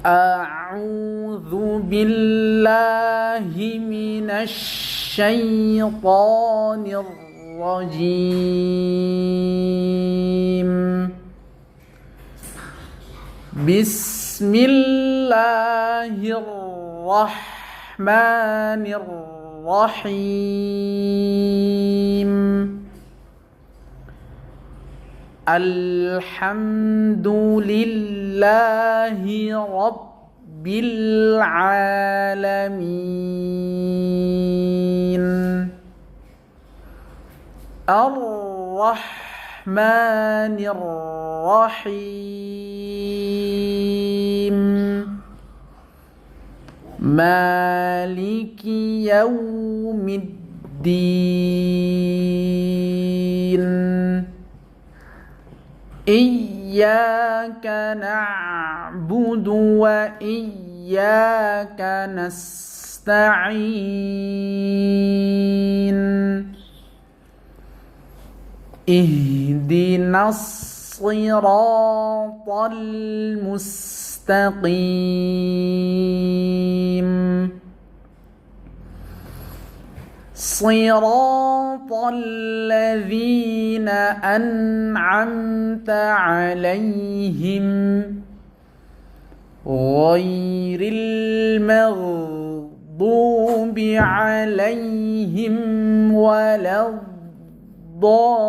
أعوذ بالله من الشيطان الرجيم. بسم الله الرحمن الرحيم. الحمد لله رب العالمين. الرحمن الرحيم. مالك يوم الدين. إياك نعبد وإياك نستعين. اهدنا الصراط المستقيم. صراط الذين أنعمت عليهم غير المغضوب عليهم ولا الضالين.